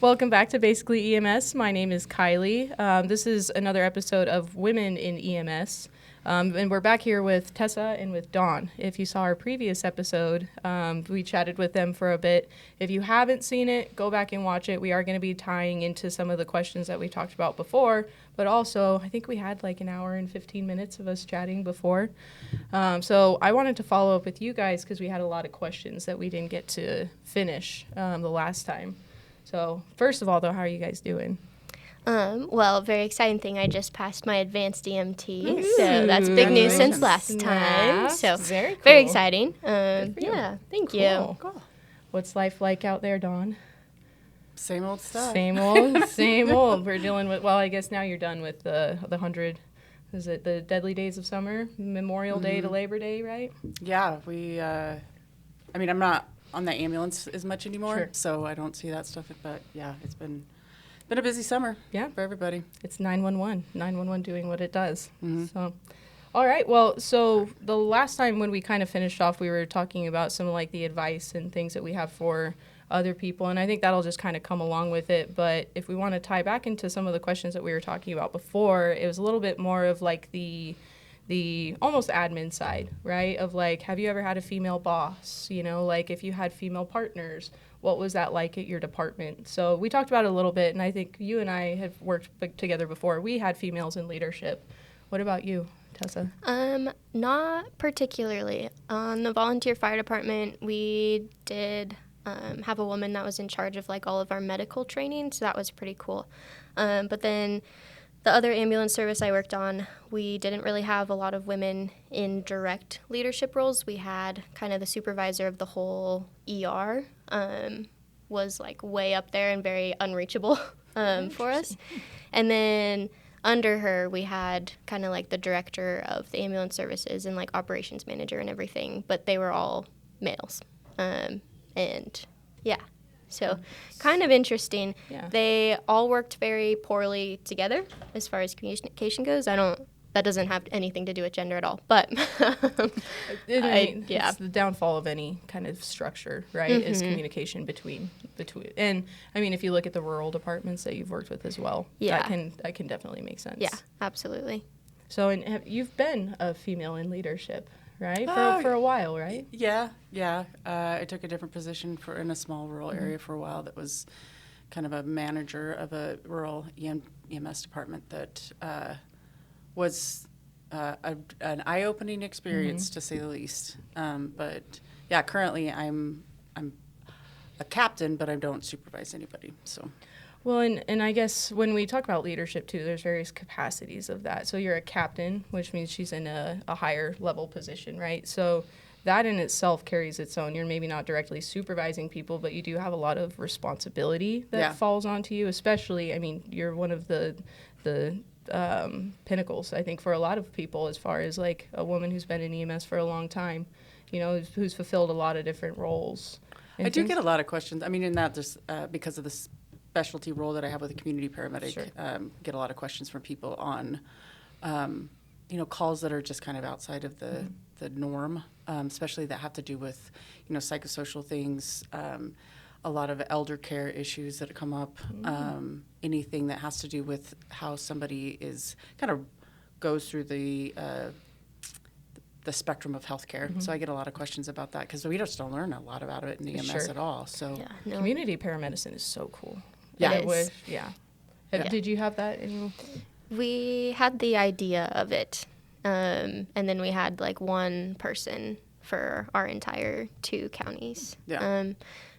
Welcome back to Basically EMS. My name is Kylee. This is another episode of Women in EMS. And we're back here with Tessa and with Don. If you saw our previous episode, we chatted with them for a bit. If you haven't seen it, go back and watch it. We are going to be tying into some of the questions that we talked about before, but also I think we had like an hour and 15 minutes of us chatting before. So I wanted to follow up with you guys because we had a lot of questions that we didn't get to finish the last time. So first of all, though, how are you guys doing? Well, very exciting thing. I just passed my advanced EMT, so that's big news since last time. So very cool. Very exciting. Thank you. Cool. What's life like out there, Dawn? Same old stuff. Same old, same old. We're dealing with, well, I guess now you're done with the 100, is it the Deadly Days of Summer, Memorial Day to Labor Day, right? Yeah, I'm not on the ambulance as much anymore, Sure. so I don't see that stuff. But yeah, it's been a busy summer. Yeah, for everybody. It's 911 doing what it does. So, all right. Well, so the last time when we kind of finished off, we were talking about some of like the advice and things that we have for other people, and I think that'll just kind of come along with it. But if we want to tie back into some of the questions that we were talking about before, it was a little bit more of like the almost admin side, right? Of like, have you ever had a female boss? You know, like if you had female partners, what was that like at your department? So we talked about it a little bit, and I think you and I have worked together before. We had females in leadership. What about you, Tessa? Not particularly. On the volunteer fire department, we did have a woman that was in charge of like all of our medical training, so that was pretty cool. But then the other ambulance service I worked on, we didn't really have a lot of women in direct leadership roles. We had kind of the supervisor of the whole ER was like way up there and very unreachable for us. And then under her, we had kind of like the director of the ambulance services and like operations manager and everything, but they were all males. And yeah. So kind of interesting. Yeah. They all worked very poorly together as far as communication goes. That doesn't have anything to do with gender at all. But it's the downfall of any kind of structure, right? Is communication between. And I mean, if you look at the rural departments that you've worked with as well, that can definitely make sense. Yeah, absolutely. So, you've been a female in leadership, right? For a while, right? Yeah. I took a different position in a small rural area for a while that was kind of a manager of a rural EMS department that was an eye-opening experience, to say the least. But yeah, currently I'm a captain, but I don't supervise anybody. So. Well, and I guess when we talk about leadership, too, there's various capacities of that. So you're a captain, which means she's in a higher level position, right? So that in itself carries its own. You're maybe not directly supervising people, but you do have a lot of responsibility that falls onto you, especially, I mean, you're one of the pinnacles, I think, for a lot of people as far as, like, a woman who's been in EMS for a long time, you know, who's fulfilled a lot of different roles. I do get a lot of questions. I mean, in that, just because of this specialty role that I have with a community paramedic, get a lot of questions from people on, calls that are just kind of outside of the norm, especially that have to do with, psychosocial things, a lot of elder care issues that come up, anything that has to do with how somebody is kind of goes through the spectrum of healthcare. So I get a lot of questions about that because we just don't learn a lot about it in EMS at all. So community paramedicine is so cool. Yeah. Did you have that? We had the idea of it, and then we had like one person for our entire 2 counties,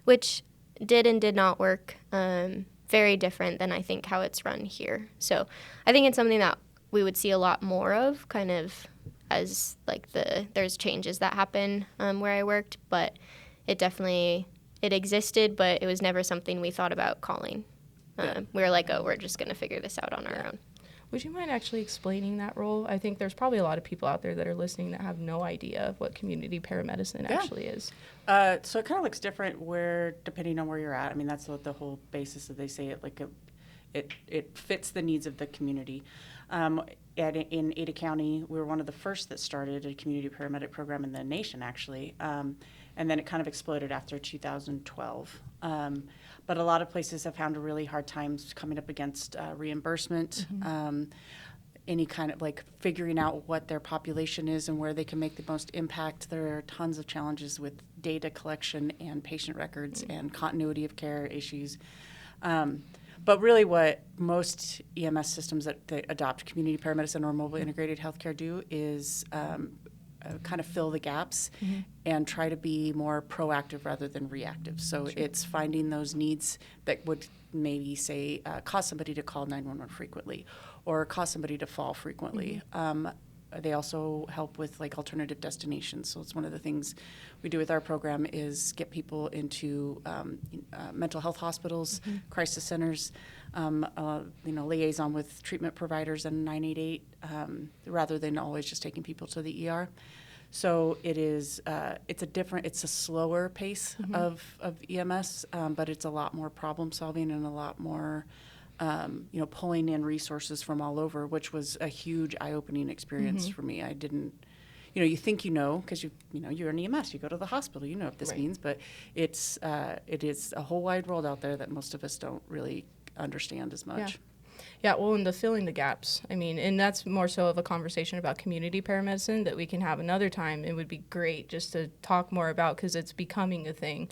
which did and did not work. Very different than I think how it's run here. So I think it's something that we would see a lot more of, kind of as like there's changes that happen where I worked, but it existed, but it was never something we thought about calling. We were like, we're just going to figure this out on our own. Would you mind actually explaining that role? I think there's probably a lot of people out there that are listening that have no idea what community paramedicine actually is. So it kind of looks different depending on where you're at. I mean, that's what the whole basis that they say it, like it fits the needs of the community. in Ada County, we were one of the first that started a community paramedic program in the nation, actually. And then it kind of exploded after 2012. But a lot of places have found a really hard time coming up against reimbursement, any kind of like figuring out what their population is and where they can make the most impact. There are tons of challenges with data collection and patient records and continuity of care issues. But really what most EMS systems that adopt community paramedicine or mobile integrated healthcare do is kind of fill the gaps and try to be more proactive rather than reactive. So it's finding those needs that would maybe say cause somebody to call 911 frequently or cause somebody to fall frequently. They also help with like alternative destinations. So it's one of the things we do with our program is get people into mental health hospitals, crisis centers, liaison with treatment providers and 988 rather than always just taking people to the ER. So it is, it's a slower pace of EMS, but it's a lot more problem solving and a lot more pulling in resources from all over, which was a huge eye-opening experience for me. I didn't, you think because you're an EMS, you go to the hospital, you know what this means, but it is a whole wide world out there that most of us don't really understand as much. Yeah, well, and the filling the gaps, and that's more so of a conversation about community paramedicine that we can have another time. It would be great just to talk more about because it's becoming a thing.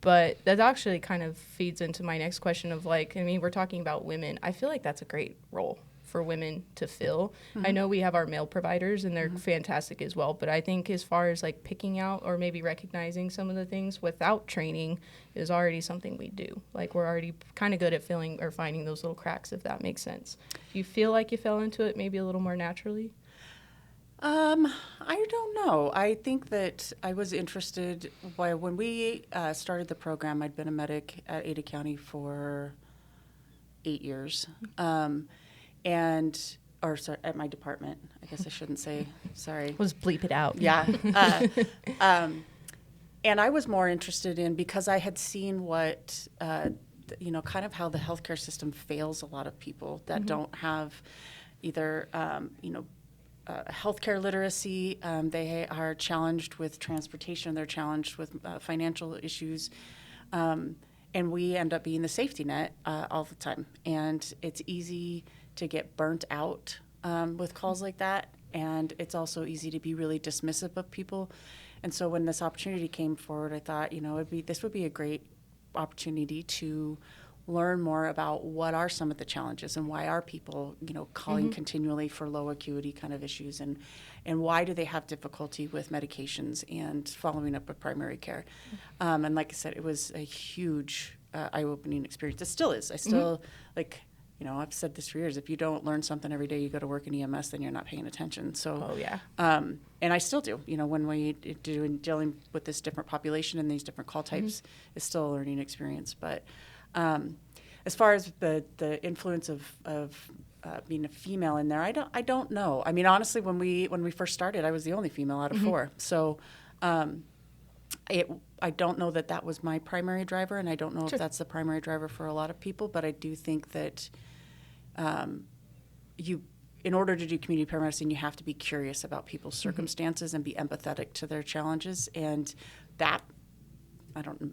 But that actually kind of feeds into my next question of we're talking about women. I feel like that's a great role for women to fill. I know we have our male providers and they're fantastic as well, but I think as far as picking out or maybe recognizing some of the things without training is already something we do. We're already kind of good at filling or finding those little cracks, if that makes sense. Do you feel like you fell into it maybe a little more naturally? I don't know. I think that I was interested when we started the program. I'd been a medic at Ada County for 8 years, at my department. I guess I shouldn't say. Sorry. Let's bleep it out. Yeah. And I was more interested in because I had seen what kind of how the healthcare system fails a lot of people that don't have either healthcare literacy. They are challenged with transportation. They're challenged with financial issues. And we end up being the safety net all the time. And it's easy to get burnt out with calls like that. And it's also easy to be really dismissive of people. And so when this opportunity came forward, I thought, this would be a great opportunity to learn more about what are some of the challenges and why are people, calling continually for low acuity kind of issues and why do they have difficulty with medications and following up with primary care. And like I said, it was a huge eye-opening experience. It still is. I still, I've said this for years, if you don't learn something every day you go to work in EMS, then you're not paying attention. So, and I still do, when we dealing with this different population and these different call types, it's still a learning experience. But as far as the influence of being a female in there, I don't know. Honestly, when we first started, I was the only female out of 4. So I don't know that was my primary driver, and I don't know if that's the primary driver for a lot of people. But I do think that in order to do community paramedicine, you have to be curious about people's circumstances and be empathetic to their challenges, and that.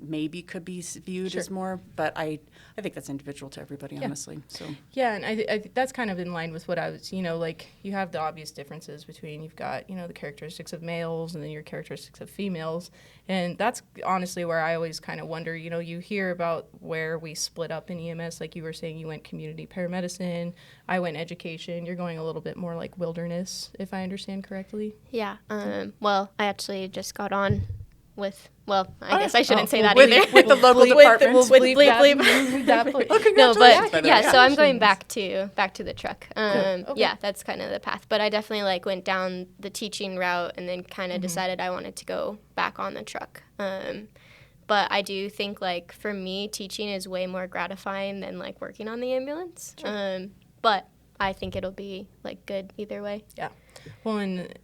Maybe could be viewed as more, but I think that's individual to everybody, honestly. So and I that's kind of in line with what I was, you have the obvious differences between you've got, the characteristics of males and then your characteristics of females. And that's honestly where I always kind of wonder, you hear about where we split up in EMS. Like you were saying, you went community paramedicine, I went education. You're going a little bit more like wilderness, if I understand correctly. Yeah. Well, I actually just got on with, I guess I shouldn't say that either. With the local department. With bleep. No, but so I'm going back to the truck. Yeah, that's kind of the path. But I definitely went down the teaching route and then kind of decided I wanted to go back on the truck. But I do think for me, teaching is way more gratifying than working on the ambulance. But I think it'll be good either way. Yeah. Well, and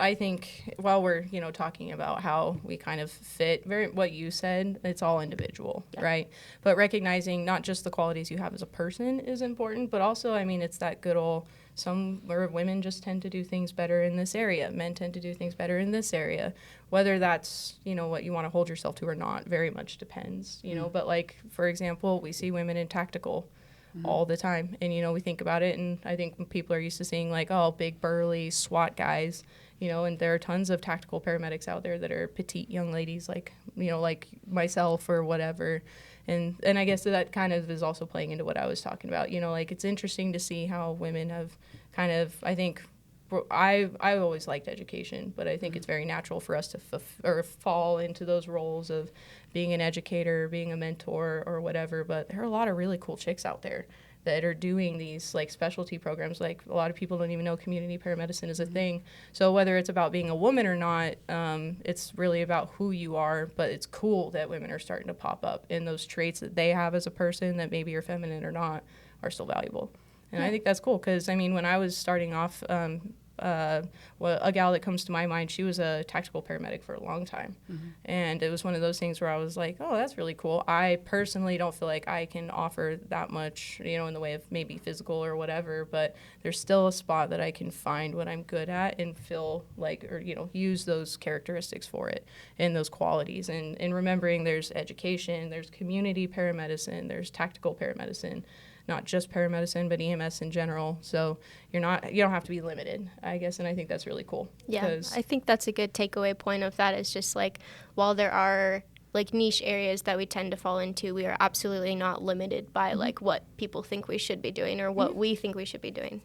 I think while we're, talking about how we kind of fit, what you said, it's all individual, right? But recognizing not just the qualities you have as a person is important, but also, it's that good old some or women just tend to do things better in this area. Men tend to do things better in this area. Whether that's, you know, what you want to hold yourself to or not, very much depends, you know. But like, for example, we see women in tactical all the time. And, you know, we think about it, and I think people are used to seeing like, oh, big, burly SWAT guys, you know, and there are tons of tactical paramedics out there that are petite young ladies like, you know, like myself or whatever. And I guess that kind of is also playing into what I was talking about. You know, like, it's interesting to see how women have kind of, I think, I always liked education, but I think it's very natural for us to fall into those roles of being an educator, being a mentor, or whatever. But there are a lot of really cool chicks out there that are doing these like specialty programs. Like, a lot of people don't even know community paramedicine is a thing. So whether it's about being a woman or not, it's really about who you are. But it's cool that women are starting to pop up, and those traits that they have as a person that maybe you're feminine or not are still valuable. And I think that's cool because, I mean, when I was starting off, well, a gal that comes to my mind, she was a tactical paramedic for a long time. And it was one of those things where I was like, oh, that's really cool. I personally don't feel like I can offer that much, you know, in the way of maybe physical or whatever, but there's still a spot that I can find what I'm good at and feel like, or, you know, use those characteristics for it and those qualities. And remembering there's education, there's community paramedicine, there's tactical paramedicine, not just paramedicine, but EMS in general. So you don't have to be limited, I guess, and I think that's really cool. Yeah, I think that's a good takeaway point of that, is just like, while there are like niche areas that we tend to fall into, we are absolutely not limited by like what people think we should be doing or what we think we should be doing.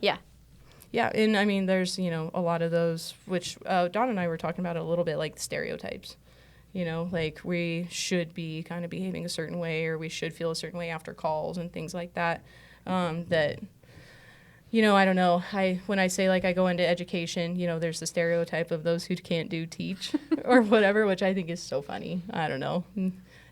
Yeah, and I mean, there's, you know, a lot of those, which Don and I were talking about it a little bit, like stereotypes. You know, like, we should be kind of behaving a certain way, or we should feel a certain way after calls and things like that. That, you know, I don't know. When I say, like, I go into education, you know, there's the stereotype of those who can't do teach or whatever, which I think is so funny. I don't know.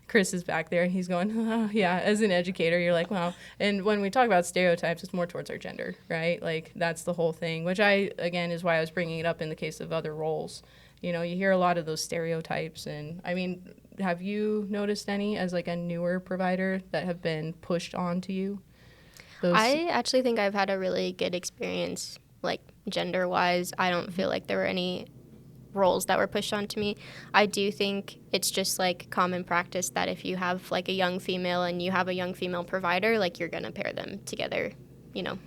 Chris is back there, and he's going, oh, yeah, as an educator, you're like, wow. And when we talk about stereotypes, it's more towards our gender, right? Like, that's the whole thing, which again, is why I was bringing it up in the case of other roles. You know, you hear a lot of those stereotypes, and I mean, have you noticed any as like a newer provider that have been pushed onto you? I actually think I've had a really good experience, like, gender-wise. I don't feel like there were any roles that were pushed onto me. I do think it's just like common practice that if you have like a young female and you have a young female provider, like, you're gonna pair them together. You know,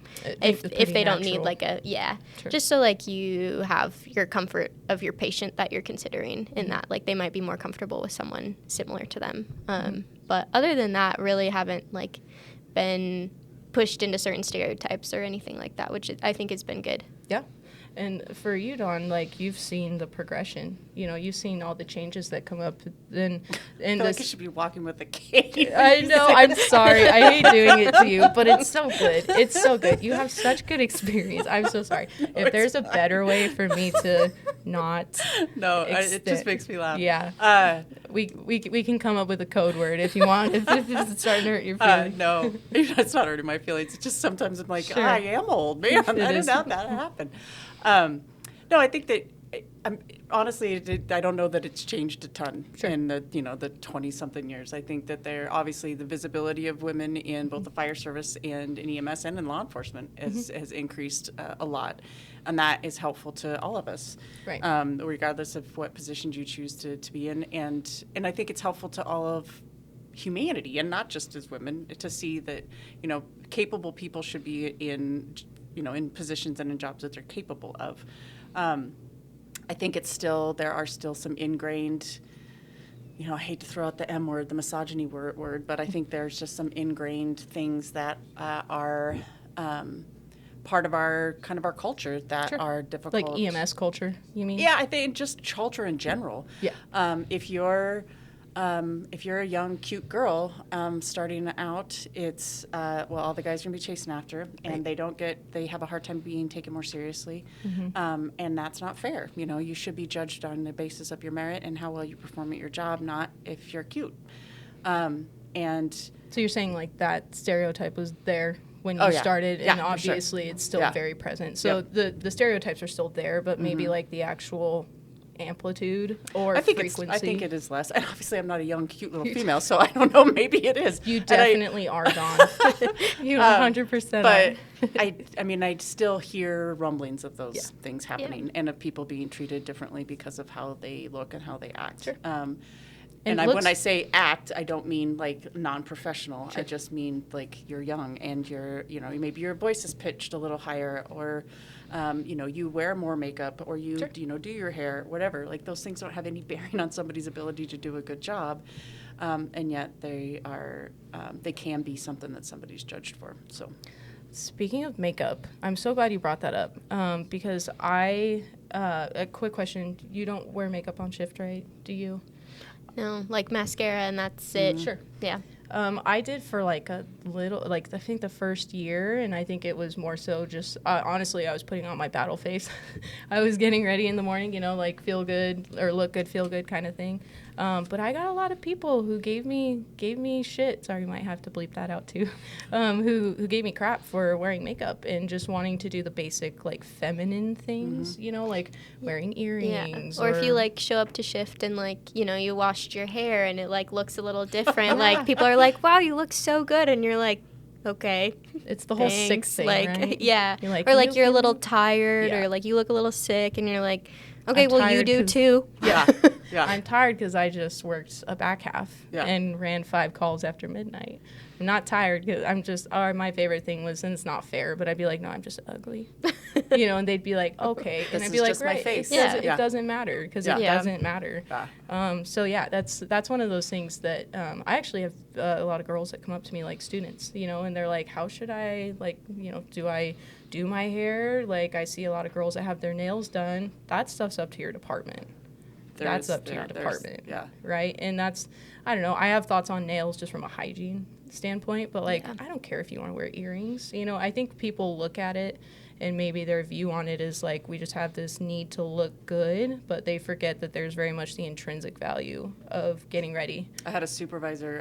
if they don't need like Sure. Just so like you have your comfort of your patient that you're considering in that, like, they might be more comfortable with someone similar to them. But other than that, really haven't like been pushed into certain stereotypes or anything like that, which I think has been good. Yeah. And for you, Dawn, like, you've seen the progression. You know, you've seen all the changes that come up. And I feel like I should be walking with a cane. I know. I'm sorry. I hate doing it to you, but it's so good. It's so good. You have such good experience. I'm so sorry. No, if there's a better way for me to not it just makes me laugh. Yeah. We can come up with a code word if you want. If it's starting to hurt your feelings. No, it's not hurting my feelings. It's just sometimes I'm like, Sure. I am old, man. I didn't know that happened. No, I think that honestly, I don't know that it's changed a ton in the 20-something years. I think that obviously the visibility of women in both the fire service and in EMS and in law enforcement has increased a lot, and that is helpful to all of us, Right. Regardless of what positions you choose to be in, and I think it's helpful to all of humanity, and not just as women, to see that capable people should be in positions and in jobs that they're capable of. I think there are still some ingrained, I hate to throw out the M word, the misogyny word, but I think there's just some ingrained things that are part of our culture that are difficult. Like EMS culture, you mean? Yeah, I think just culture in general. Yeah. If you're a young, cute girl starting out, it's all the guys are gonna be chasing after, and they have a hard time being taken more seriously, and that's not fair. You should be judged on the basis of your merit and how well you perform at your job, not if you're cute. And so you're saying like that stereotype was there when you started, and obviously it's still very present. So the stereotypes are still there, but maybe like the actual amplitude or I think frequency. I think it is less. And obviously, I'm not a young, cute little female, so I don't know. Maybe it is. You definitely are, Dawn. You 100% But are. I mean, I still hear rumblings of those Yeah. things happening and of people being treated differently because of how they look and how they act. Sure. And looks- when I say act, I don't mean like non-professional. Sure. I just mean like you're young and maybe your voice is pitched a little higher, or you wear more makeup, or you Sure. do your hair, whatever. Like those things don't have any bearing on somebody's ability to do a good job, and yet they can be something that somebody's judged for. So. Speaking of makeup, I'm so glad you brought that up because a quick question, you don't wear makeup on shift, right? Do you? No, like mascara and that's it. Sure. Yeah. I did for like a little, like I think the first year, and I think it was more so just, honestly, I was putting on my battle face. I was getting ready in the morning, like feel good or look good, feel good kind of thing. But I got a lot of people who gave me shit. Sorry, you might have to bleep that out too. Who gave me crap for wearing makeup and just wanting to do the basic like feminine things, like wearing earrings. Or if you like show up to shift and like, you washed your hair and it like looks a little different. Like people are like, wow, you look so good. And you're like, okay. It's the whole sick thanks. thing, like, right? Yeah. You're like, or like you're a feel little me? tired Yeah. or like you look a little sick and you're like, okay, I'm well, you tired do 'cause- too. Yeah. Yeah. I'm tired because I just worked a back half Yeah. and ran 5 calls after midnight. I'm not tired because I'm just, my favorite thing was, and it's not fair, but I'd be like, no, I'm just ugly. And they'd be like, okay. And This I'd be is like, just my right, face. it doesn't matter because Yeah. it Yeah. doesn't matter. Yeah. So yeah, that's one of those things that I actually have a lot of girls that come up to me like students, and they're like, how should I, like, do I do my hair? Like, I see a lot of girls that have their nails done. That stuff's up to your department. That's up to your department, Yeah. right? And that's, I don't know, I have thoughts on nails just from a hygiene standpoint, but like, Yeah. I don't care if you want to wear earrings. I think people look at it and maybe their view on it is like, we just have this need to look good, but they forget that there's very much the intrinsic value of getting ready. I had a supervisor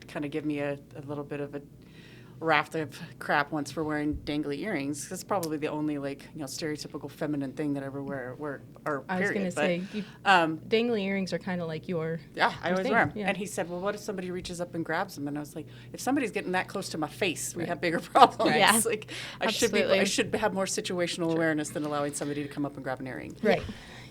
kind of give me a little bit of a raft of crap once for wearing dangly earrings. That's probably the only stereotypical feminine thing that I ever wear. Or I was period. going to say, dangly earrings are kind of like your I always thing, wear them. yeah. And he said, well, what if somebody reaches up and grabs them? And I was like, if somebody's getting that close to my face, we have bigger problems. Yeah. Like I Absolutely. should have more situational awareness than allowing somebody to come up and grab an earring. Right.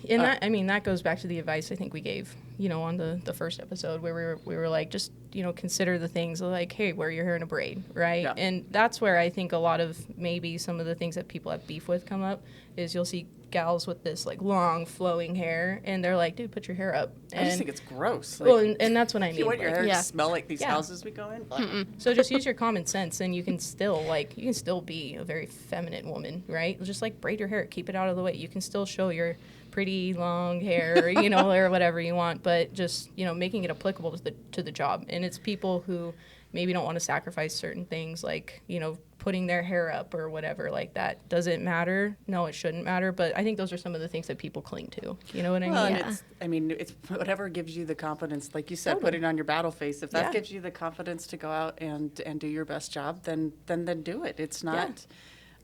And that goes back to the advice I think we gave, on the first episode where we were like, just, consider the things like, hey, wear your hair in a braid, right? Yeah. And that's where I think a lot of maybe some of the things that people have beef with come up is you'll see gals with this like long flowing hair and they're like, dude, put your hair up. I just think it's gross. Like, well, and that's what I mean. you want your like, hair Yeah. to smell like these Yeah. houses we go in? So just use your common sense and you can still be a very feminine woman, right? Just like braid your hair, keep it out of the way. You can still show your pretty long hair, or whatever you want, but just, making it applicable to the job. And it's people who maybe don't want to sacrifice certain things like, putting their hair up or whatever like that. Does it matter? No, it shouldn't matter. But I think those are some of the things that people cling to. You know what I mean? Well, and Yeah. it's whatever gives you the confidence, like you said, putting on your battle face. If that Yeah. gives you the confidence to go out and do your best job, then do it. It's not.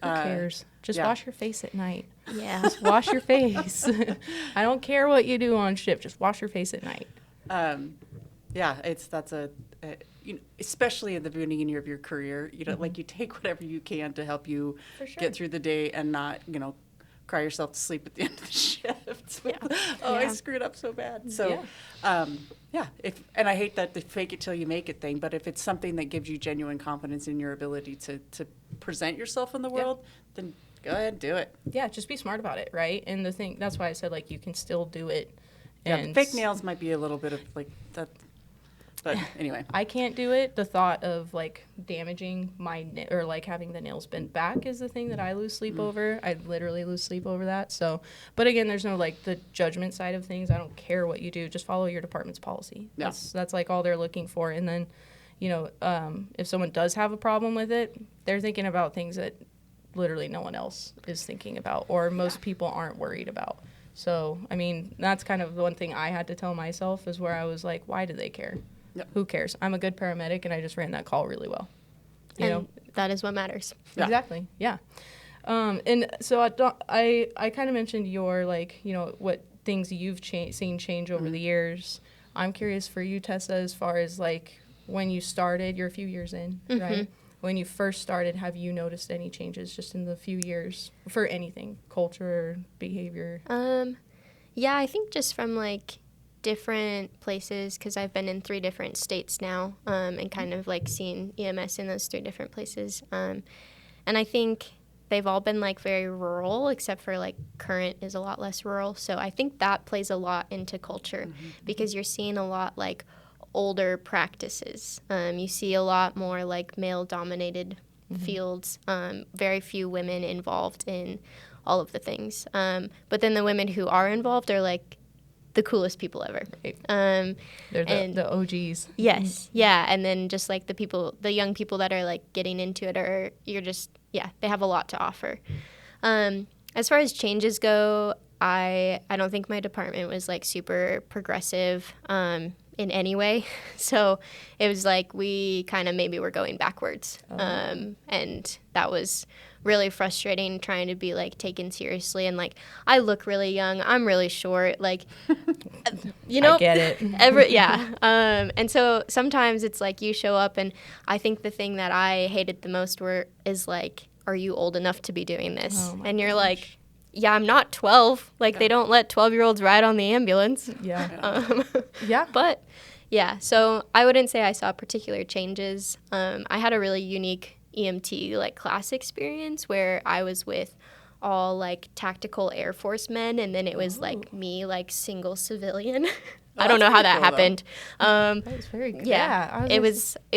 Who cares? Just yeah. wash your face at night. Yeah. Just wash your face. I don't care what you do on shift. Just wash your face at night. That's especially at the beginning of your career, Mm-hmm. like you take whatever you can to help you For sure. get through the day and not, cry yourself to sleep at the end of the shift. I Yeah. screwed up so bad. So, Yeah. and I hate that the fake it till you make it thing, but if it's something that gives you genuine confidence in your ability to present yourself in the world, then go ahead and do it. Yeah, just be smart about it, right? And that's why I said, like, you can still do it. Yeah, And fake nails might be a little bit of like that, but anyway. I can't do it. The thought of, like, damaging or, like, having the nails bent back is the thing that I lose sleep over. I literally lose sleep over that. So, but again, there's no, like, the judgment side of things. I don't care what you do. Just follow your department's policy. Yeah. That's like, all they're looking for. And then, if someone does have a problem with it, they're thinking about things that literally no one else is thinking about or most people aren't worried about. So, I mean, that's kind of the one thing I had to tell myself is where I was like, why do they care? Yep. Who cares? I'm a good paramedic and I just ran that call really well. You know? And that is what matters. Yeah. Exactly. Yeah. And so I kind of mentioned your, like, you know, what things you've seen change over the years. I'm curious for you, Tessa, as far as like when you started, you're a few years in, right? When you first started, have you noticed any changes just in the few years for anything, culture, behavior? Yeah, I think just from like different places, because I've been in 3 different states now, and kind of like seen EMS in those 3 different places. And I think they've all been like very rural, except for like Current is a lot less rural. So I think that plays a lot into culture because you're seeing a lot like older practices. You see a lot more like male dominated fields, very few women involved in all of the things. But then the women who are involved are like the coolest people ever. Right. They're the OGs. Yes, yeah, and then just like the young people that are like getting into it they have a lot to offer. As far as changes go, I don't think my department was like super progressive in any way, so it was like we kind of maybe were going backwards, and that was really frustrating trying to be like taken seriously. And like I look really young, I'm really short, like you know, I get it. and so sometimes it's like you show up, and I think the thing that I hated the most is like, are you old enough to be doing this? And you're like, yeah, I'm not 12. Like they don't let 12-year-olds ride on the ambulance. Yeah. Yeah. But yeah, so I wouldn't say I saw particular changes. I had a really unique EMT like class experience where I was with all like tactical Air Force men, and then it was like me, like single civilian. I don't know how that happened. That was very good. Yeah, it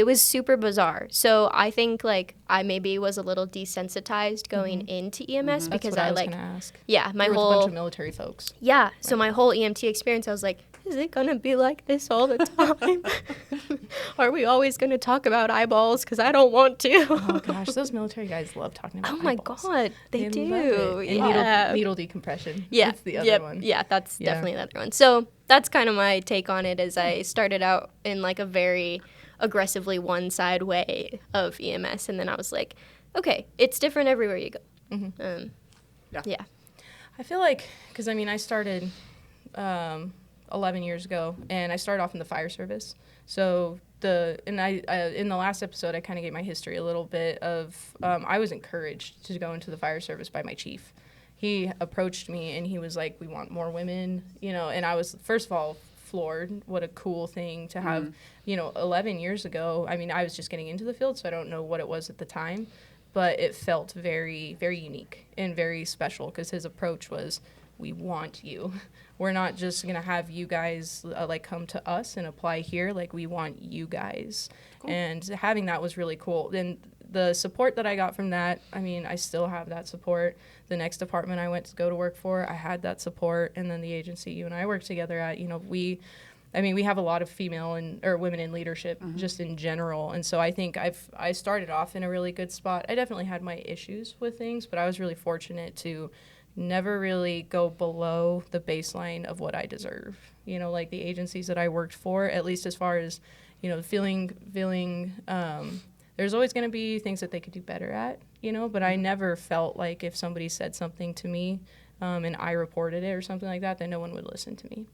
was super bizarre. So I think like I maybe was a little desensitized going into EMS because That's what I was like gonna ask. yeah, my You're with whole a bunch of military folks. yeah. So my whole EMT experience, I was like, is it gonna be like this all the time? Are we always gonna talk about eyeballs? Because I don't want to. Oh gosh, those military guys love talking about Oh my eyeballs. God, they do. Love it. And needle decompression. Yeah, That's the other one. Yeah, that's definitely the other one. So that's kind of my take on it. Is I started out in like a very aggressively one side way of EMS, and then I was like, okay, it's different everywhere you go. Yeah. I feel like, because I mean, I started 11 years ago, and I started off in the fire service. So in the last episode, I kind of gave my history a little bit of, I was encouraged to go into the fire service by my chief. He approached me and he was like, we want more women, you know, and I was, first of all, floored. What a cool thing to have, you know, 11 years ago. I mean, I was just getting into the field, so I don't know what it was at the time, but it felt very, very unique and very special because his approach was, we want you. We're not just going to have you guys like come to us and apply here. Like, we want you guys. Cool. And having that was really cool. And the support that I got from that, I mean, I still have that support. The next department I went to go to work for, I had that support. And then the agency you and I work together at, you know, we have a lot of female or women in leadership just in general. And so I think I started off in a really good spot. I definitely had my issues with things, but I was really fortunate to never really go below the baseline of what I deserve. You know, like the agencies that I worked for, at least as far as, you know, feeling there's always going to be things that they could do better at, you know, but I never felt like if somebody said something to me and I reported it or something like that, then no one would listen to me.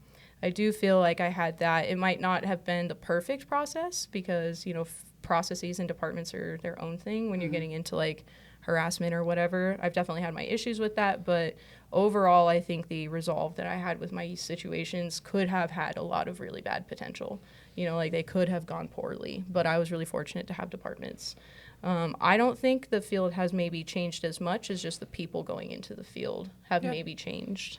I do feel like I had that. It might not have been the perfect process because, you know, processes and departments are their own thing when you're getting into like harassment or whatever. I've definitely had my issues with that, but overall I think the resolve that I had with my situations could have had a lot of really bad potential. You know, like they could have gone poorly, but I was really fortunate to have departments. I don't think the field has maybe changed as much as just the people going into the field have maybe changed.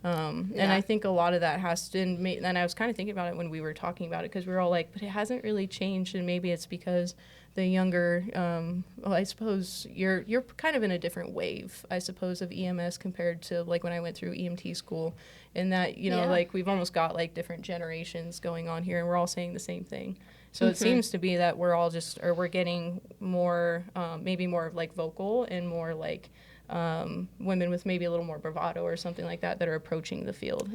And I think a lot of that has to, and I was kind of thinking about it when we were talking about it, because we were all like, but it hasn't really changed, and maybe it's because the younger, well, I suppose you're kind of in a different wave, I suppose, of EMS compared to like when I went through EMT school, in that, you know, like we've almost got like different generations going on here, and we're all saying the same thing. So it seems to be that we're all we're getting more, maybe more like vocal and more like women with maybe a little more bravado or something like that are approaching the field.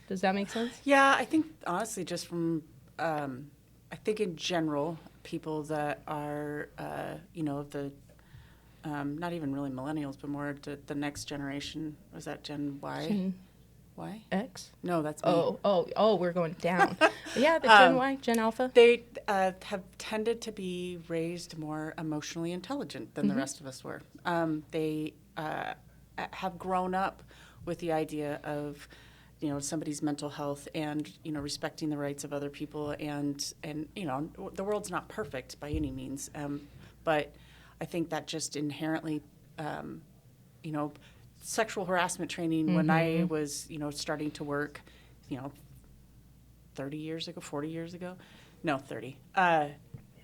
Does that make sense? Yeah, I think honestly, just from, I think in general, people that are, you know, the not even really millennials, but more the next generation. Was that Gen Y? Gen Y? X? No, that's me. Oh, we're going down. Yeah, the Gen Y, Gen Alpha. They have tended to be raised more emotionally intelligent than the rest of us were. They have grown up with the idea of, somebody's mental health and, respecting the rights of other people. And the world's not perfect by any means. But I think that just inherently, sexual harassment training when I was, starting to work, 30 years ago, 40 years ago, no, 30,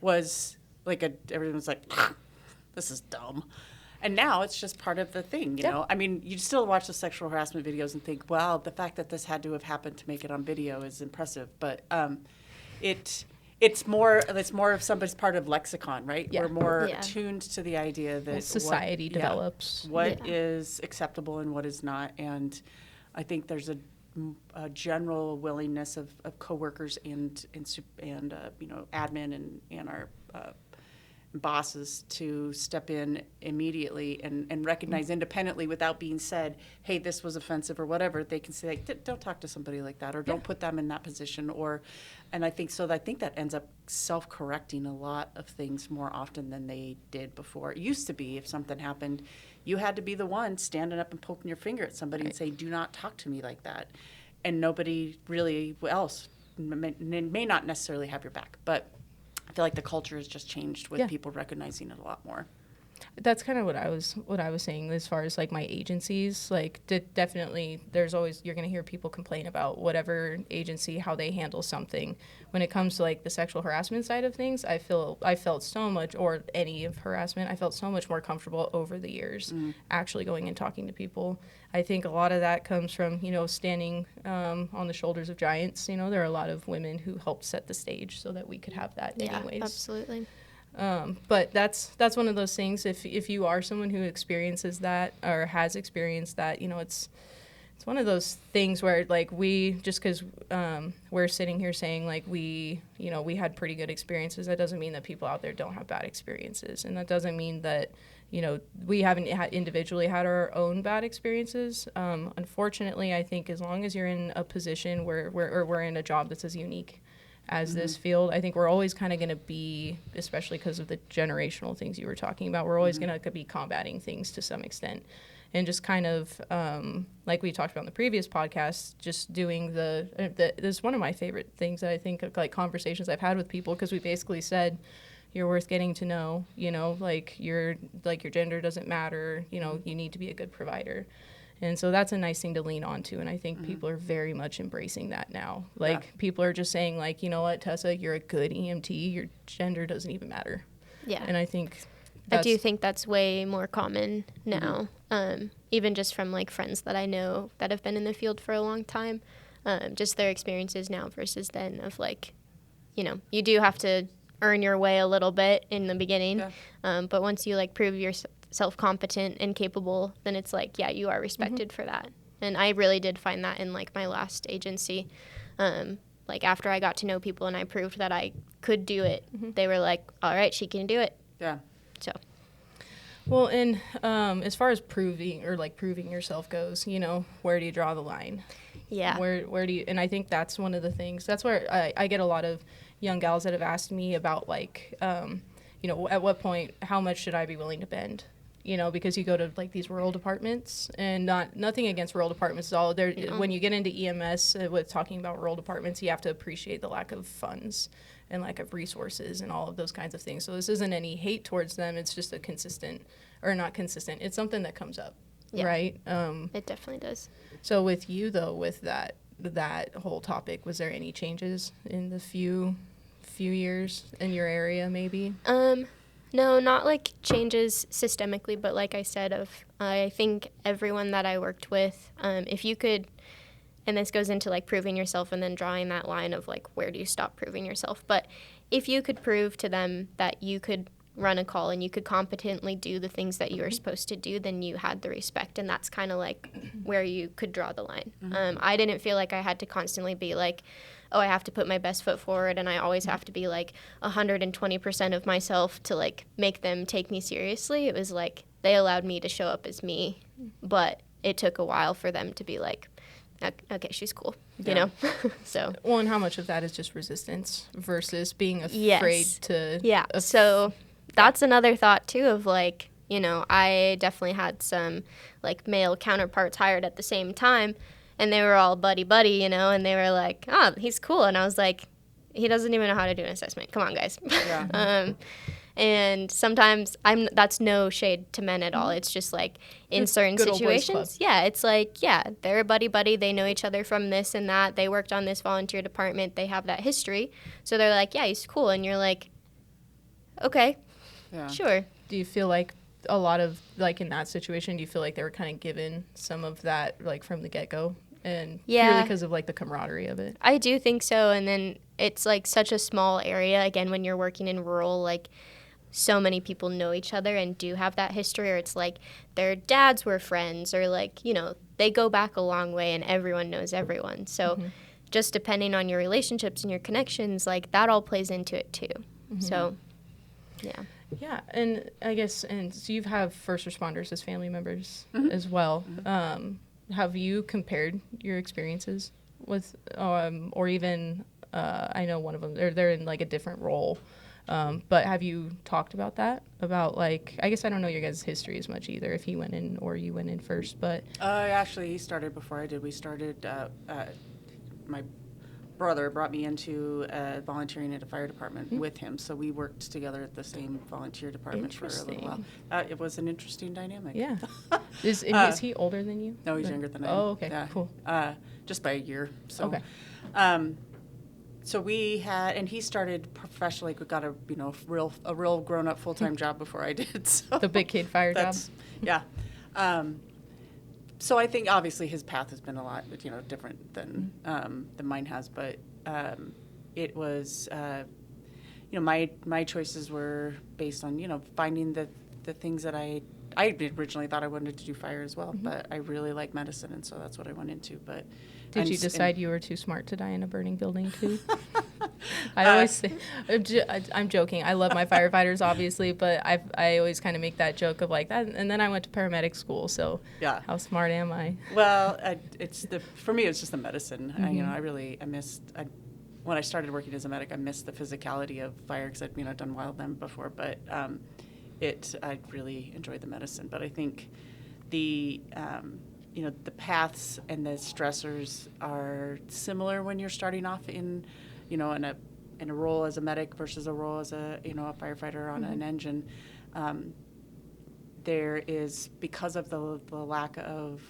was like everyone was like, this is dumb. And now it's just part of the thing, you know? I mean, you still watch the sexual harassment videos and think, wow, the fact that this had to have happened to make it on video is impressive. But it's more of somebody's part of lexicon, right? Yeah. We're more attuned to the idea that society develops. What is acceptable and what is not. And I think there's a general willingness of coworkers and admin and our bosses to step in immediately and recognize independently without being said, hey, this was offensive or whatever. They can say, like, don't talk to somebody like that, or don't put them in that position. And I think that ends up self-correcting a lot of things more often than they did before. It used to be, if something happened, you had to be the one standing up and poking your finger at somebody and say, do not talk to me like that. And nobody really else may not necessarily have your back. But I feel like the culture has just changed with people recognizing it a lot more. That's kind of what I was saying as far as like my agencies. Like definitely, there's always, you're going to hear people complain about whatever agency, how they handle something. When it comes to like the sexual harassment side of things, I felt so much, or any of harassment, I felt so much more comfortable over the years actually going and talking to people. I think a lot of that comes from, standing on the shoulders of giants. There are a lot of women who helped set the stage so that we could have that anyways. Absolutely. But that's one of those things. If you are someone who experiences that or has experienced that, it's one of those things where like just because we're sitting here saying like we had pretty good experiences, that doesn't mean that people out there don't have bad experiences, and that doesn't mean that we haven't individually had our own bad experiences. Unfortunately, I think as long as you're in a position where we're in a job that's as unique as this field, I think we're always kind of going to be, especially because of the generational things you were talking about, we're always going to be combating things to some extent. And just kind of, like we talked about in the previous podcast, just doing this is one of my favorite things that I think of, like conversations I've had with people, because we basically said, you're worth getting to know, like your gender doesn't matter, you need to be a good provider. And so that's a nice thing to lean on to. And I think people are very much embracing that now. Like people are just saying like, you know what, Tessa, you're a good EMT. Your gender doesn't even matter. Yeah. And I think I do think that's way more common now. Even just from like friends that I know that have been in the field for a long time, just their experiences now versus then of like, you do have to earn your way a little bit in the beginning. But once you like prove yourself competent and capable, then it's like, yeah, you are respected for that. And I really did find that in like my last agency. Like after I got to know people and I proved that I could do it, they were like, all right, she can do it. Yeah. So. Well, and as far as proving yourself goes, where do you draw the line? Yeah. Where do you, and I think that's one of the things, that's where I get a lot of young gals that have asked me about like, at what point, how much should I be willing to bend? Because you go to like these rural departments, and nothing against rural departments at all. When you get into EMS with talking about rural departments, you have to appreciate the lack of funds and lack of resources and all of those kinds of things. So this isn't any hate towards them. It's just not consistent. It's something that comes up, right? It definitely does. So with you though, with that whole topic, was there any changes in the few years in your area maybe? No, not like changes systemically, but like I said, I think everyone that I worked with, if you could, and this goes into like proving yourself and then drawing that line of like, where do you stop proving yourself? But if you could prove to them that you could run a call and you could competently do the things that you were supposed to do, then you had the respect. And that's kind of like where you could draw the line. I didn't feel like I had to constantly be like, oh, I have to put my best foot forward and I always have to be like 120% of myself to like make them take me seriously. It was like they allowed me to show up as me, but it took a while for them to be like, okay, she's cool, you know? So. Well, and how much of that is just resistance versus being afraid to. Yeah. So that's another thought too of like, you know, I definitely had some like male counterparts hired at the same time, and they were all buddy, you know, and they were like, oh, he's cool. And I was like, he doesn't even know how to do an assessment. Come on, guys. Yeah. And sometimes that's no shade to men at all. It's just like in certain good old boys situations, yeah, it's like, yeah, they're a buddy. They know each other from this and that. They worked on this volunteer department. They have that history. So they're like, yeah, he's cool. And you're like, okay, sure. Do you feel like a lot of, like in that situation, do you feel like they were kind of given some of that like from the get-go? And purely because of like the camaraderie of it? I do think so. And then it's like such a small area. Again, when you're working in rural, like so many people know each other and do have that history, or it's like their dads were friends, or like, you know, they go back a long way and everyone knows everyone. So just depending on your relationships and your connections, like that all plays into it too. So, yeah. Yeah, and I guess, and so you have first responders as family members as well. Have you compared your experiences with, or even, I know one of them, they're in like a different role, but have you talked about that? About like, I guess I don't know your guys' history as much either, if he went in or you went in first, but. Actually, he started before I did. We started, my brother brought me into volunteering at a fire department with him, so we worked together at the same volunteer department for a little while. It was an interesting dynamic. Yeah. Is he older than you? No, he's younger than I am. Oh, okay, cool. Just by a year. So, okay. So we had, and he started professionally. We got a real grown up full time job before I did. So the big kid fire job. Yeah. So I think obviously his path has been a lot, different than mine has. But it was, my choices were based on finding the things that I originally thought I wanted to do fire as well, but I really like medicine, and so that's what I went into. But did you decide you were too smart to die in a burning building too? I always say, I'm joking. I love my firefighters, obviously, but I always kind of make that joke of like that. And then I went to paramedic school, so how smart am I? Well, for me, it's just the medicine. When I started working as a medic, I missed the physicality of fire because I'd done wildland before, but I really enjoyed the medicine. But I think the paths and the stressors are similar when you're starting off in a role as a medic versus a role as a firefighter on an engine. There is, because of the lack of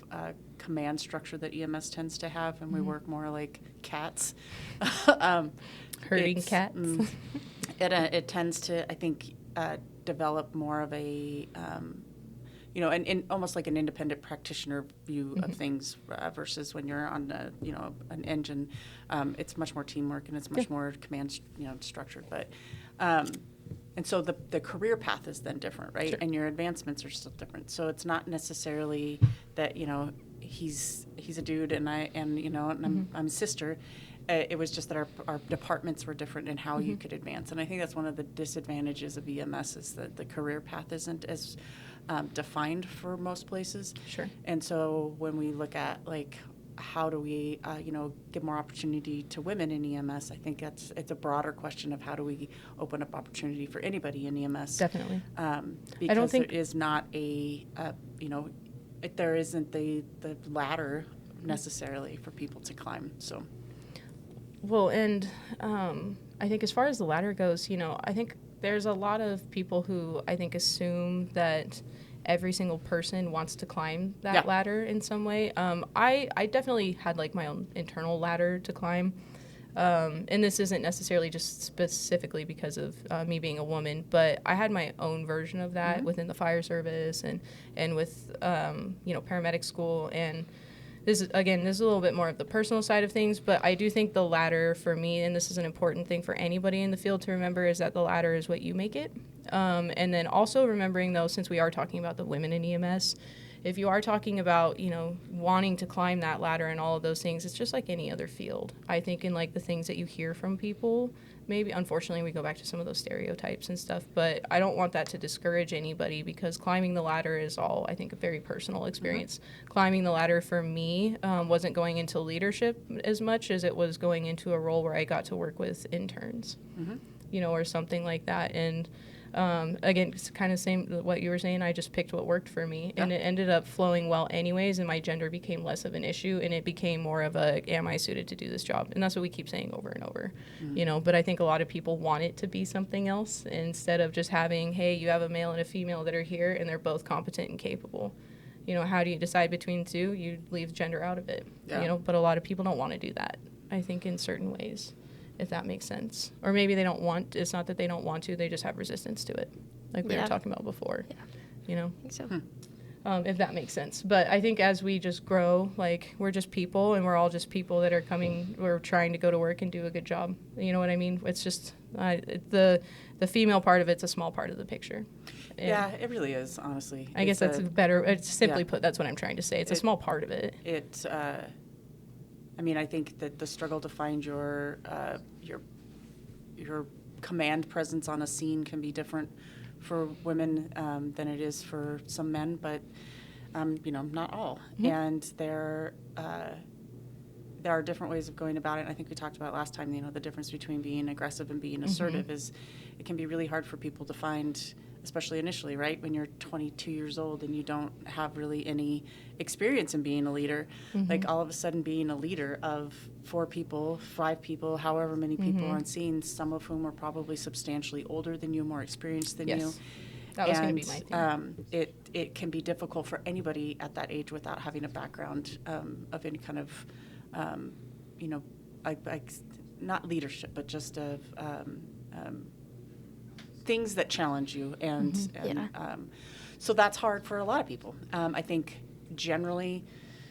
command structure that EMS tends to have, and we work more like cats. Herding cats. It tends to, I think, develop more of a almost like an independent practitioner view of things versus when you're on an engine. It's much more teamwork and it's much more command structured. But and so the career path is then different, right? Sure. And your advancements are still different. So it's not necessarily that he's a dude and I'm a sister. It was just that our departments were different in how you could advance. And I think that's one of the disadvantages of EMS is that the career path isn't as defined for most places. Sure. And so when we look at like how do we give more opportunity to women in EMS, I think it's a broader question of how do we open up opportunity for anybody in EMS. Definitely. Because I don't think there is not there isn't the ladder necessarily for people to climb. So. Well, and I think as far as the ladder goes, I think there's a lot of people who I think assume that every single person wants to climb that ladder in some way. I definitely had like my own internal ladder to climb. And this isn't necessarily just specifically because of me being a woman, but I had my own version of that within the fire service and with, paramedic school. And this is a little bit more of the personal side of things, but I do think the ladder for me, and this is an important thing for anybody in the field to remember, is that the ladder is what you make it. And then also remembering, though, since we are talking about the women in EMS, if you are talking about, wanting to climb that ladder and all of those things, it's just like any other field. I think in like the things that you hear from people, maybe unfortunately we go back to some of those stereotypes and stuff, but I don't want that to discourage anybody, because climbing the ladder is all, I think, a very personal experience. Climbing the ladder for me wasn't going into leadership as much as it was going into a role where I got to work with interns, or something like that. And again, it's kind of same what you were saying. I just picked what worked for me, and it ended up flowing well anyways, and my gender became less of an issue, and it became more of a, am I suited to do this job? And that's what we keep saying over and over, but I think a lot of people want it to be something else, instead of just having, hey, you have a male and a female that are here and they're both competent and capable. How do you decide between two? You leave gender out of it, but a lot of people don't want to do that, I think, in certain ways, if that makes sense. Or maybe they don't want, it's not that they don't want to, they just have resistance to it, like we were talking about before. I think so. If that makes sense. But I think as we just grow, like, we're just people, and we're all just people that are we're trying to go to work and do a good job. You know what I mean? It's just, the female part of it's a small part of the picture. And yeah, it really is, honestly. I guess that's it's simply put, that's what I'm trying to say. It's a small part of it. I think that the struggle to find your command presence on a scene can be different for women than it is for some men, but not all. And there are different ways of going about it. And I think we talked about last time, the difference between being aggressive and being assertive is, it can be really hard for people to find, especially initially, right? When you're 22 years old and you don't have really any experience in being a leader, like all of a sudden being a leader of 4 people, 5 people, however many people on scene, some of whom are probably substantially older than you, more experienced than you. That was going to be my thing. It can be difficult for anybody at that age without having a background of any kind of, not leadership, but just of things that challenge you, and so that's hard for a lot of people. I think generally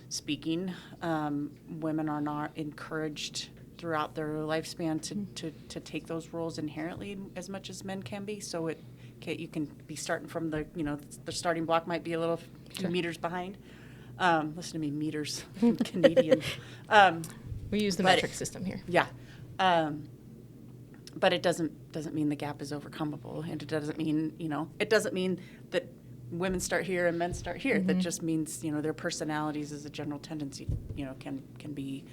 speaking, women are not encouraged throughout their lifespan to take those roles inherently as much as men can be. So you can be starting from the starting block might be a little few meters behind. Listen to me, meters, Canadian. We use the metric system here. Yeah. But it doesn't mean the gap is overcomable, and it doesn't mean that women start here and men start here. That just means their personalities as a general tendency can be.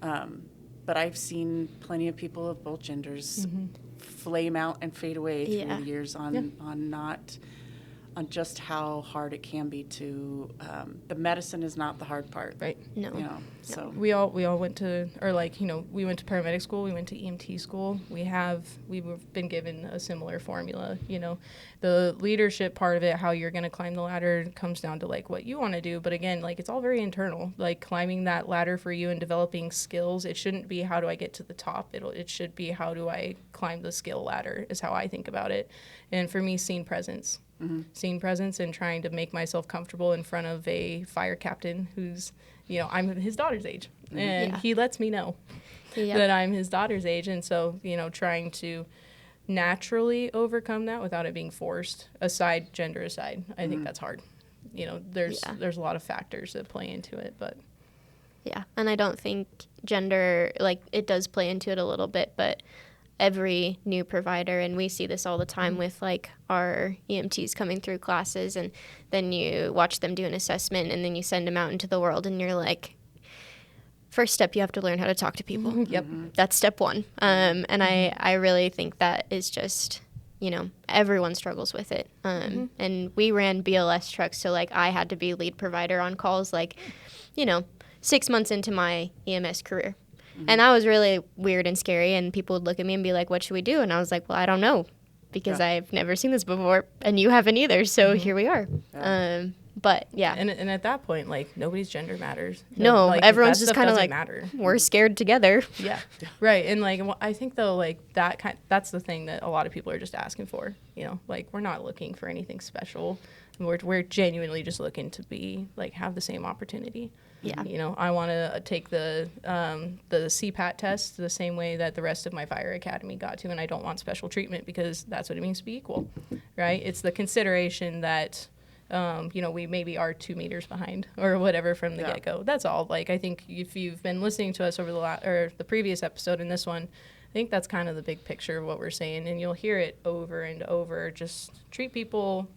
But I've seen plenty of people of both genders flame out and fade away through the years on just how hard it can be to. The medicine is not the hard part, right? No. So we all went to, we went to paramedic school, we went to EMT school. We've been given a similar formula. The leadership part of it, how you're going to climb the ladder, comes down to like what you want to do. But again, like, it's all very internal. Like, climbing that ladder for you and developing skills, it shouldn't be how do I get to the top. It should be how do I climb the skill ladder, is how I think about it. And for me, scene presence. Scene presence, and trying to make myself comfortable in front of a fire captain who's, I'm his daughter's age, and he lets me know that I'm his daughter's age. And so, trying to naturally overcome that without it being forced, gender aside, I think that's hard. There's a lot of factors that play into it, but. Yeah, and I don't think gender, it does play into it a little bit, but every new provider, and we see this all the time with our EMTs coming through classes, and then you watch them do an assessment, and then you send them out into the world, and you're like, first step, you have to learn how to talk to people. Yep. That's step one. And I really think that is just, everyone struggles with it. And we ran BLS trucks, so I had to be lead provider on calls 6 months into my EMS career. And that was really weird and scary, and people would look at me and be like, what should we do? And I was like, well, I don't know, because I've never seen this before, and you haven't either, so here we are. But, yeah. And at that point, nobody's gender matters. No, everyone's just kind of matter. We're scared together. Yeah, right. And, I think, though, that's the thing that a lot of people are just asking for, we're not looking for anything special. We're genuinely just looking to be, have the same opportunity. Yeah. I want to take the CPAT test the same way that the rest of my fire academy got to, and I don't want special treatment because that's what it means to be equal, right? It's the consideration that we maybe are 2 meters behind or whatever from the get-go. That's all. Like, I think if you've been listening to us over the previous episode and this one, I think that's kind of the big picture of what we're saying, and you'll hear it over and over. Just treat people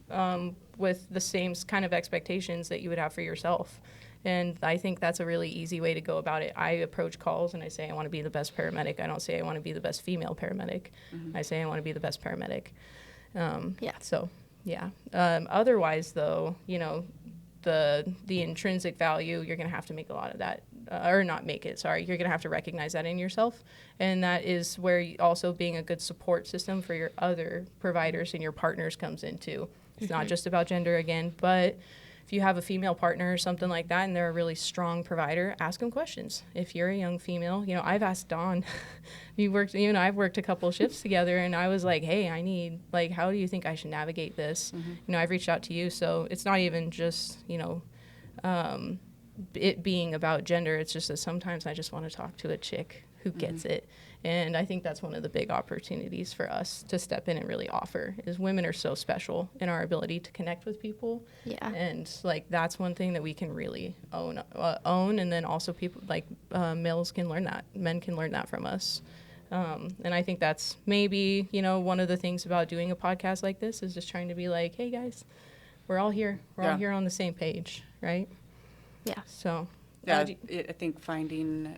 with the same kind of expectations that you would have for yourself. And I think that's a really easy way to go about it. I approach calls and I say I want to be the best paramedic. I don't say I want to be the best female paramedic. I say I want to be the best paramedic. Otherwise, though, the intrinsic value, you're going to have to make a lot of that, or not make it, sorry. You're going to have to recognize that in yourself. And that is where also being a good support system for your other providers and your partners comes into. It's not just about gender again, but if you have a female partner or something like that and they're a really strong provider, ask them questions. If you're a young female, I've asked Don, I've worked a couple shifts together, and I was like, hey, I need, like, how do you think I should navigate this? I've reached out to you. So it's not even just, it being about gender. It's just that sometimes I just want to talk to a chick who gets it. And I think that's one of the big opportunities for us to step in and really offer, is women are so special in our ability to connect with people. Yeah. And like, that's one thing that we can really own. And then also people like males can learn that. Men can learn that from us. And I think that's maybe, one of the things about doing a podcast like this is just trying to be like, hey guys, we're all here. We're all here on the same page. Right. Yeah. So. Yeah. I think finding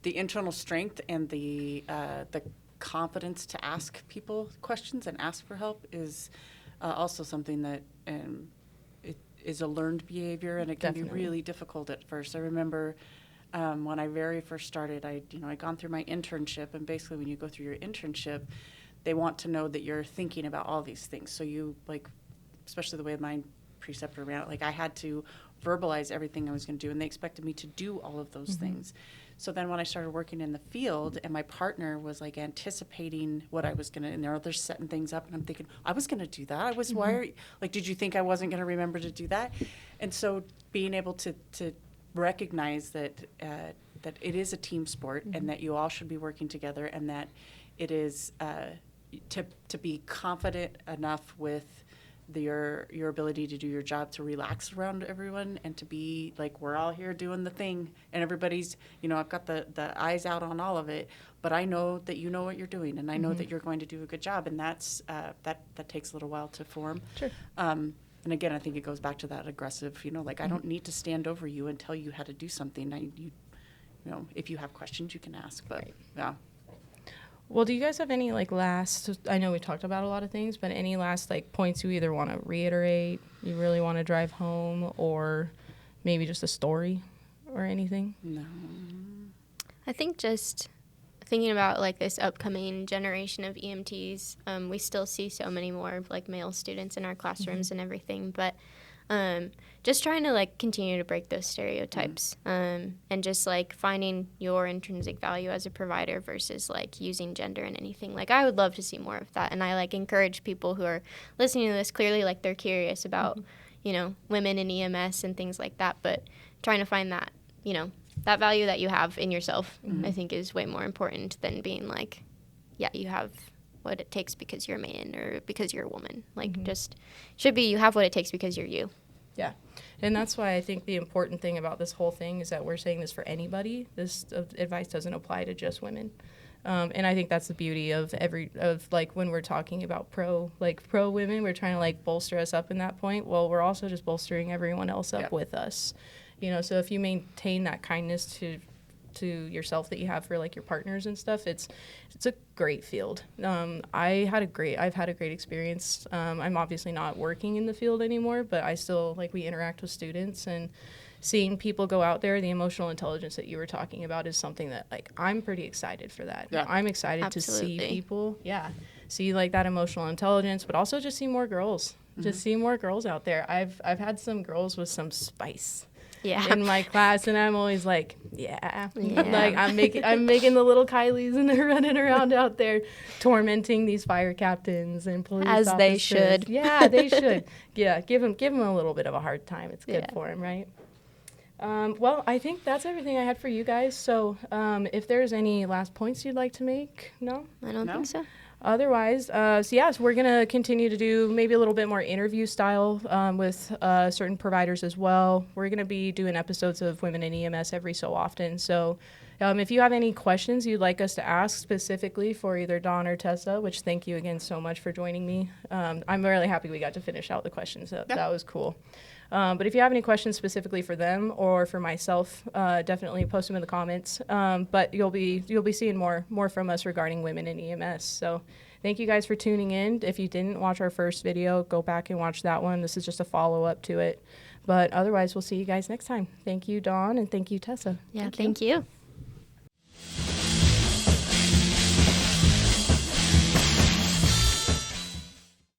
the internal strength and the confidence to ask people questions and ask for help is also something that it is a learned behavior, and it can be really difficult at first. I remember when I very first started, I'd gone through my internship, and basically when you go through your internship, they want to know that you're thinking about all these things. So you, like, especially the way my preceptor ran it, like, I had to verbalize everything I was going to do, and they expected me to do all of those things. So then when I started working in the field and my partner was like anticipating what I was going to, and they're setting things up, and I'm thinking, I was going to do that. Why are you, like, did you think I wasn't going to remember to do that? And so being able to recognize that it is a team sport, and that you all should be working together, and that it is to be confident enough with your ability to do your job, to relax around everyone, and to be like, we're all here doing the thing, and everybody's, I've got the eyes out on all of it, but I know that you know what you're doing, and I know that you're going to do a good job, and that's that takes a little while to form. Sure. And again, I think it goes back to that aggressive, I don't need to stand over you and tell you how to do something. If you have questions, you can ask, but yeah. Well, do you guys have any, like, I know we talked about a lot of things, but any last, like, points you either want to reiterate, you really want to drive home, or maybe just a story or anything? No. I think just thinking about, like, this upcoming generation of EMTs, we still see so many more, like, male students in our classrooms and everything, but just trying to, like, continue to break those stereotypes, and just, like, finding your intrinsic value as a provider versus, like, using gender in anything. Like, I would love to see more of that, and I, like, encourage people who are listening to this, clearly, like, they're curious about, women in EMS and things like that, but trying to find that, that value that you have in yourself, I think is way more important than being like, yeah, you have what it takes because you're a man or because you're a woman. Like, just should be you have what it takes because you're you. Yeah. And that's why I think the important thing about this whole thing is that we're saying this for anybody. This advice doesn't apply to just women. And I think that's the beauty of like, when we're talking about pro women, we're trying to, like, bolster us up in that point. Well, we're also just bolstering everyone else up with us. So if you maintain that kindness to yourself that you have for, like, your partners and stuff, it's a great field. I've had a great experience. I'm obviously not working in the field anymore, but I still, like, we interact with students, and seeing people go out there, the emotional intelligence that you were talking about is something that, like, I'm pretty excited for that. Yeah. I'm excited to see people, see, like, that emotional intelligence, but also just see more girls. Just see more girls out there. I've had some girls with some spice. In my class, and I'm always like, like, I'm making the little Kylees, and they're running around out there tormenting these fire captains and police officers. They should. Yeah, they should. Yeah, give them a little bit of a hard time. It's good for them, right? Well, I think that's everything I had for you guys. So if there's any last points you'd like to make? No? I don't think so. Otherwise, so yes, we're going to continue to do maybe a little bit more interview style with certain providers as well. We're going to be doing episodes of Women in EMS every so often. So if you have any questions you'd like us to ask specifically for either Dawn or Tessa, which thank you again so much for joining me. I'm really happy we got to finish out the questions. That was cool. But if you have any questions specifically for them or for myself, definitely post them in the comments. But you'll be seeing more from us regarding women in EMS. So thank you guys for tuning in. If you didn't watch our first video, go back and watch that one. This is just a follow-up to it. But otherwise, we'll see you guys next time. Thank you, Dawn, and thank you, Tessa. Yeah, thank you.